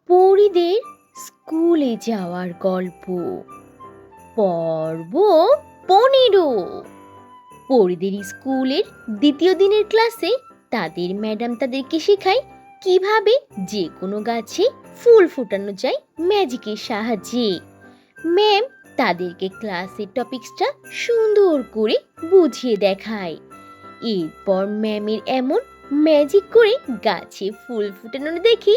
পরীদের স্কুলে যাওয়ার গল্প পর্ব 15। পরীদের স্কুলের দ্বিতীয় দিনের ক্লাসে তাদের ম্যাডাম তাদেরকে শেখায় কিভাবে যে কোনো গাছে ফুল ফোটানো যায় ম্যাজিকের সাহায্যে। ম্যাম তাদেরকে ক্লাসের টপিকসটা সুন্দর করে বুঝিয়ে দেখায়। এরপর ম্যামের এমন ম্যাজিক করে গাছে ফুল ফুটানো দেখে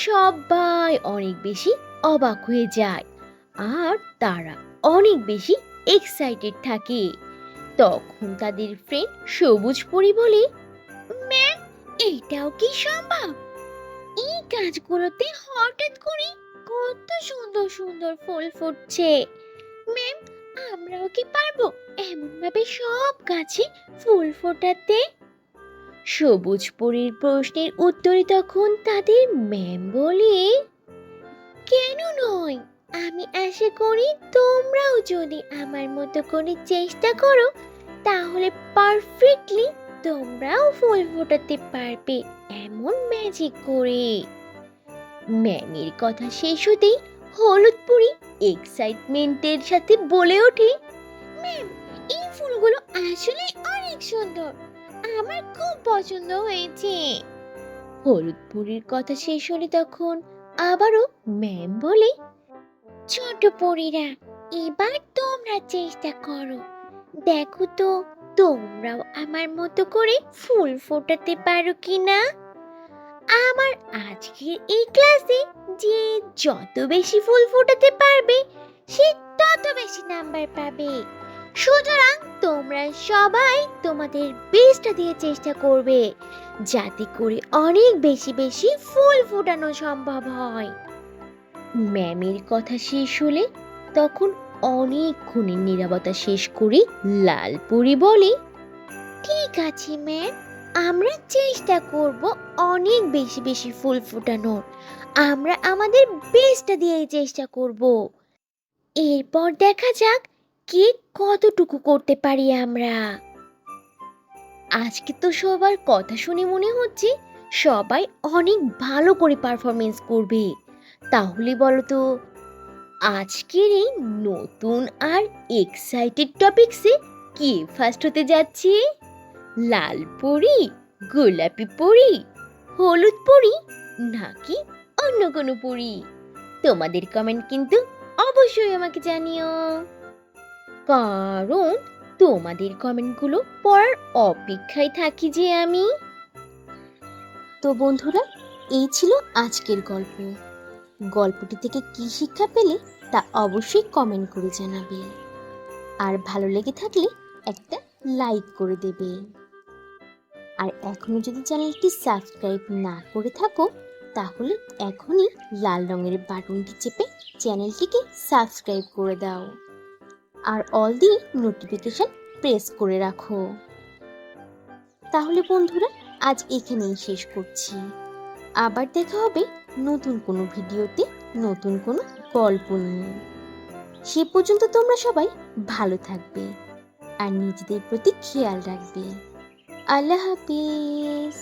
সবাই অনেক বেশি অবাক হয়ে যায় আর তারা অনেক বেশি এক্সাইটেড থাকে। তখন তাদের ফ্রেন্ড সবুজ পরি বলে, ম্যাম এইটাও কি সম্ভব? এই গাছগুলোতে হঠাৎ করে কত সুন্দর সুন্দর ফুল ফুটছে। ম্যাম আমরাও কি পারবো এমন ভাবে সব গাছে ফুল ফোটাতে? সবুজ পরীর প্রশ্নের উত্তরে তখন তাদের ম্যাম বলে, কেন নয়, আমি আশা করি তোমরাও যদি আমার মতো করে চেষ্টা করো তাহলে পারফেক্টলি তোমরাও ফুল ফোটাতে পারবে এমন ম্যাজিক করে। ম্যামের কথা শেষ হতেই হলুদ পরি এক্সাইটমেন্টের সাথে বলে ওঠে, ম্যাম এই ফুলগুলো আসলে অনেক সুন্দর, আমার খুব পছন্দ হয়েছে। হলুদ পরীর কথা শেষ হলে তখন আবারও ম্যাম বলে, ছোট পরীরা এবার তোমরা চেষ্টা করো, দেখো তো তোমরাও আমার মতো করে ফুল ফোটাতে পারো কিনা। আমার আজকের এই ক্লাসে যে যত বেশি ফুল ফোটাতে পারবে সে তত বেশি নাম্বার পাবে। সুতরাং তোমরা সবাই তোমাদের বেস্টটা দিয়ে চেষ্টা করবে যাতে করে অনেক বেশি বেশি ফুল ফোটানো সম্ভব হয়। ম্যামের কথা শেষ হলে তখন অনেকক্ষণের নীরবতা শেষ করে লাল পরি বলে, ঠিক আছে ম্যাম, আমরা চেষ্টা করব অনেক বেশি বেশি ফুল ফোটানোর। আমরা আমাদের বেস্টটা দিয়ে চেষ্টা করব, এরপর দেখা যাক কে কতটুকু করতে পারি আমরা। আজকে তো সবার কথা শুনে মনে হচ্ছে সবাই অনেক ভালো করে পারফরমেন্স করবে। তাহলে বলো তো আজকের এই নতুন আর এক্সাইটেড টপিকসে কে ফার্স্ট হতে যাচ্ছে? লাল পরি, গোলাপি পরি, হলুদ পরি নাকি অন্য কোনো পরি? তোমাদের কমেন্ট কিন্তু অবশ্যই আমাকে জানিও, কারণ তোমাদের কমেন্টগুলো পড়ার অপেক্ষায় থাকি যে আমি। তো বন্ধুরা, এই ছিল আজকের গল্প। গল্পটি থেকে কি শিক্ষা পেলে তা অবশ্যই কমেন্ট করে জানাবে, আর ভালো লেগে থাকলে একটা লাইক করে দেবে। আর এখনো যদি চ্যানেলটি সাবস্ক্রাইব না করে থাকো তাহলে এখনই লাল রঙের বাটনটি চেপে চ্যানেলটিকে সাবস্ক্রাইব করে দাও আর অল দিয়ে নোটিফিকেশন প্রেস করে রাখো। তাহলে বন্ধুরা আজ এখানেই শেষ করছি। আবার দেখা হবে নতুন কোনো ভিডিওতে নতুন কোনো গল্প নিয়ে। সে পর্যন্ত তোমরা সবাই ভালো থাকবে আর নিজেদের প্রতি খেয়াল রাখবে। আল্লাহ হাফিজ।